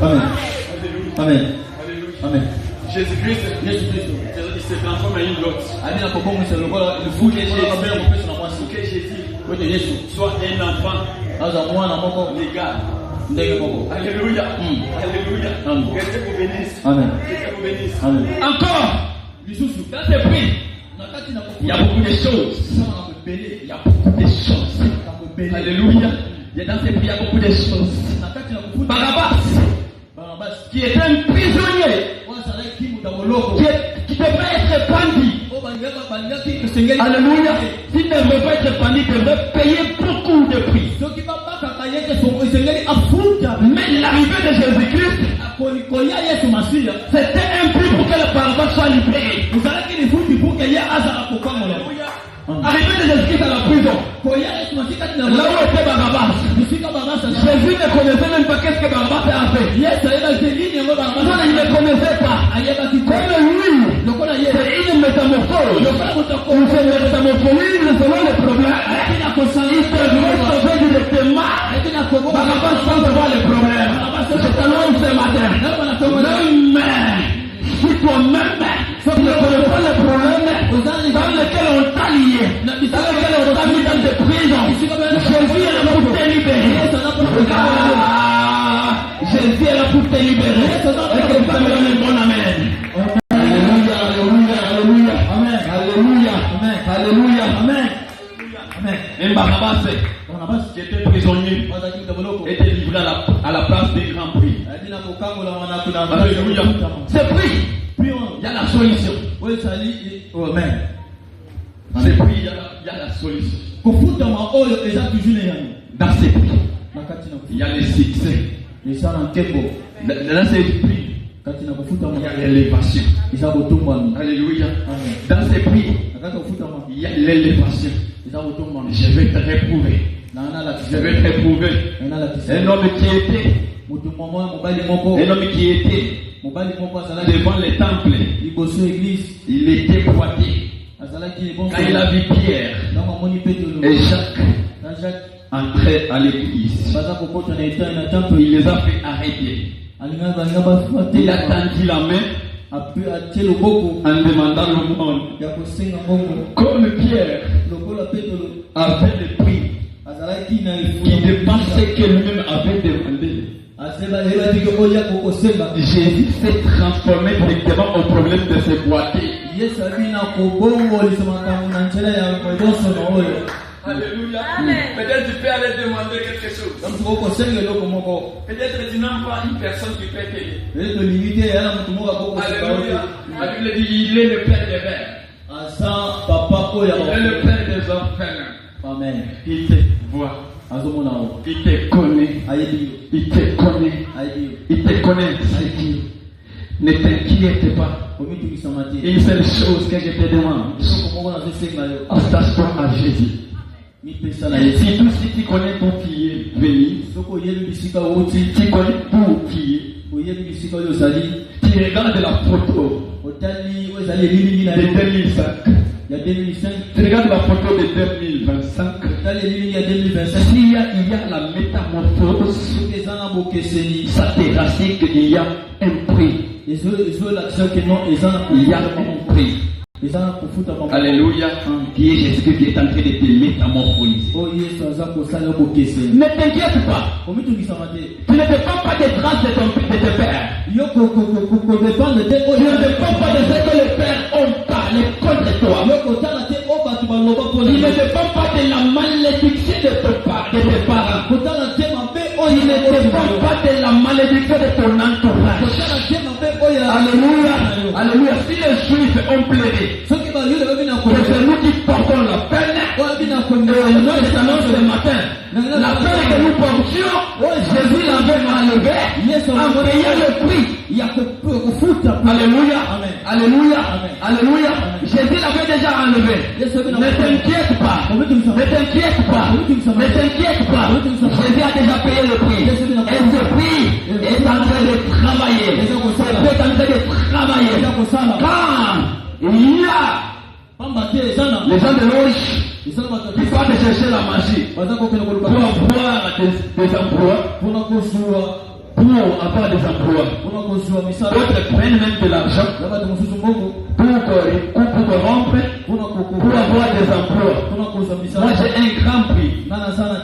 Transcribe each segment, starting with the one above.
Amen. Amen. Amen. Jésus-Christ, il se transforme en une glotte. Que Jésus soit un enfant légal. Alléluia. Alléluia. Que Dieu vous bénisse. Amen. Que Dieu vous bénisse. Amen. Encore, dans ce prix, il y a beaucoup de choses. Il y a beaucoup de choses. Alléluia. Il y a dans ces prix, il y a beaucoup de choses. Barabbas, qui est un prisonnier, qui devrait être pendu. Alléluia. S'il ne veut pas être pendu, il devrait payer beaucoup de prix. Mais l'arrivée de Jésus-Christ, c'était un prix pour que le Barabbas soit libéré. Arrivé de Jésus-Christ à la prison, là où était Barabbas, Jésus ne connaissait même pas qu'est-ce que Barabbas a fait. Non, il ne connaissait pas. Comme lui, c'est une métamorphose. Une métamorphose selon les problèmes. Il devrait sauver directement Barabbas sans avoir les problèmes. C'est alors ce matin. Même si toi-même, tu ne connais pas les problèmes dans lesquels on t'a lié, dans lesquels on t'a mis dans des prisons, Jésus est là pour te libérer. Jésus est là pour te libérer. Et que ça me donne un bon amen. Alléluia, alléluia, alléluia. Amen. Alléluia, amen. Alléluia, amen. Amen. Et Barabbas, qui était prisonnier, était livré à la place des grands prix. Alléluia. C'est pris. Il y a la solution. Amen. C'est pris, il y a la solution. Dans ces prix, il y a les succès. Dans ces prix, il y a l'élévation. Alléluia. Dans ces prix, il y a l'élévation. Je vais te réprouver. Je vais te réprouver. Un homme qui était devant les temples, il était boité. Quand il a vu Pierre et Jacques entrer à l'église, il les a fait arrêter. Il a tendu la main en demandant le monde. Comme Pierre avait le prix qui dépassait que lui-même avait demandé, Jésus s'est transformé directement au problème de ses boîtiers. Alléluia. Peut-être tu peux aller demander quelque chose. Peut-être tu n'as pas une personne qui peut t'aider. Alléluia. La Bible dit il est le Père des mères. Il est le Père des orphelins. Amen. Il te voit. Il te connaît. Il te connaît. Il te connaît. Ne t'inquiète pas. Une seule chose que je te demande. Attache-toi à Jésus. Si tu connais ton qui est venu, tu connais pour qui est, tu regardes la photo de 2005. Tu regardes la photo de 2025. S'il y a la métamorphose, ça te rassure qu'il y a un prix. Il y a un prix. Alléluia. Qui est Jésus qui est en train de te métamorpholiser. Ne t'inquiète pas. Tu ne dépends pas des traces de tes pères. Tu ne dépends pas de ce que les pères ont parlé contre toi. Tu ne dépends pas de la malédiction de tes parents. Tu ne dépends pas de la malédiction de ton entourage. Alléluia. Alléluia. Si les Juifs ont plaidé, c'est nous qui portons la peine. Et nous annonce ce matin. La peine que nous portions, Jésus l'avait enlevé en payant le prix. Alléluia. Alléluia. Alléluia. Jésus l'avait déjà enlevé. Ne t'inquiète pas. Ne t'inquiète pas. Ne t'inquiète pas. Jésus a déjà payé le prix. Et ce prix est en train de travailler. C'est en train de travailler. Quand il y a les gens de l'Orich qui partent chercher la magie pour avoir des emplois, pour pour avoir des emplois. D'autres prennent même de l'argent pour corrompre, pour avoir des emplois. Moi j'ai un grand prix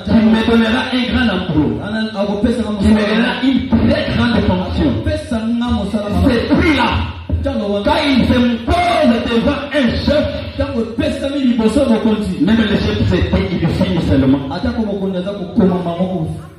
qui me donnera un grand emploi, qui me donnera une très grande fonction. C'est prix-là, quand il se pose devant un chef, même le chef c'était il signe seulement.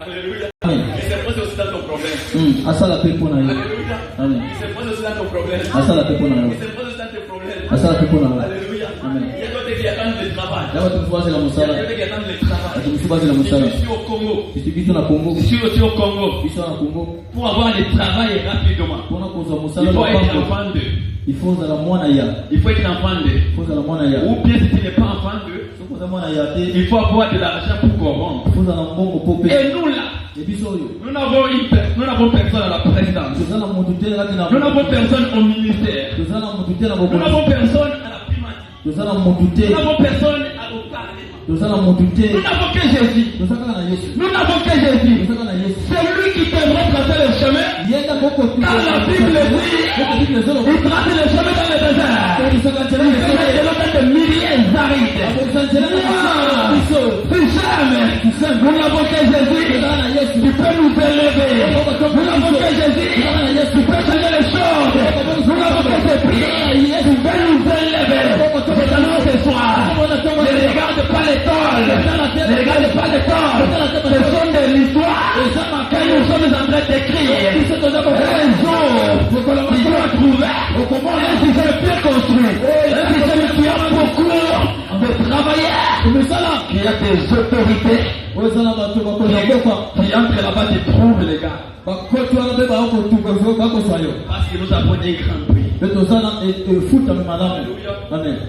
Alléluia. Amen. Il s'est posé aussi dans ton problème. Asala pepo na yo. Alléluia. Amen. Il s'est posé aussi dans ton problème. Asala pepo na yo. Il s'est posé aussi dans tes problèmes. Asala pepo na yo. Alléluia. Amen. Il y a d'autres qui attendent le travail. Dawa tumfuaze la Il y a musala. d'autres qui attendent le travail. Tumfuaze la musala. Je suis au Congo. Biso na Congo. Je suis aussi au Congo. Biso na Congo. Pour avoir le travail rapidement, Pona koza il musala faut na être Congo. enfant d'eux. Il faut za la mwana ya. Il faut être enfant d'eux. Il faut za la mwana ya. Ou bien si tu n'es pas enfant d'eux, Soko za mwana ya te. il faut avoir de l'argent pour corrompre. Il faut za na mbongo pope. Et nous là, Et biso yo. nous n'avons personne à la présidence. Toza na mutu te kati na. Nous n'avons personne au ministère. Toza na mutu te na Nous boko. n'avons personne à la primature. Toza na mutu te. Nous n'avons personne au parlement. Toza na mutu te. Nous n'avons que Jésus. Toza kaka na Yesu. Nous n'avons que Jésus. Toza kaka na Yesu. C'est lui qui devrait tracer le chemin. Yenda boko tu. Car la Bible dit, il trace le chemin dans le désert. Il fait de l'autre de milliers arides. Si jamais nous n'avons que Jésus, tu peux nous élever. Nous n'avons que Jésus, tu peux changer les choses. Nous n'avons que ce prix, tu peux nous élever. C'est à nous ce soir. Ne regarde pas l'étoile. Ne regarde pas l'étoile. Ce sont de l'histoire que nous sommes en train d'écrire. Un jour, tu dois trouver un système bien construit. Un système qui a beaucoup de travailleurs. Il y a des autorités qui entrent là-bas, tu trouves les gars. Parce que nous avons des grands prix.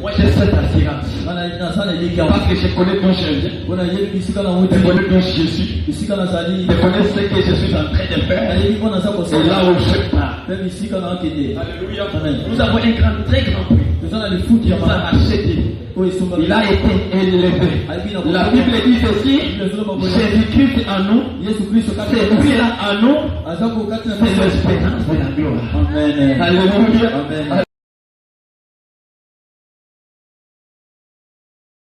Moi j'ai cette assurance. Parce que je connais ton Jésus. Je connais ton Jésus. Je connais ce que je suis en train de faire. Et là où je pars. Alléluia. Nous avons un grand, très grand prix. Il nous a acheté. Il a été élevé. La Bible dit ceci. Jésus-Christ en nous. C'est lui-là en nous. C'est l'espérance de la gloire. Amen. Alléluia. Amen.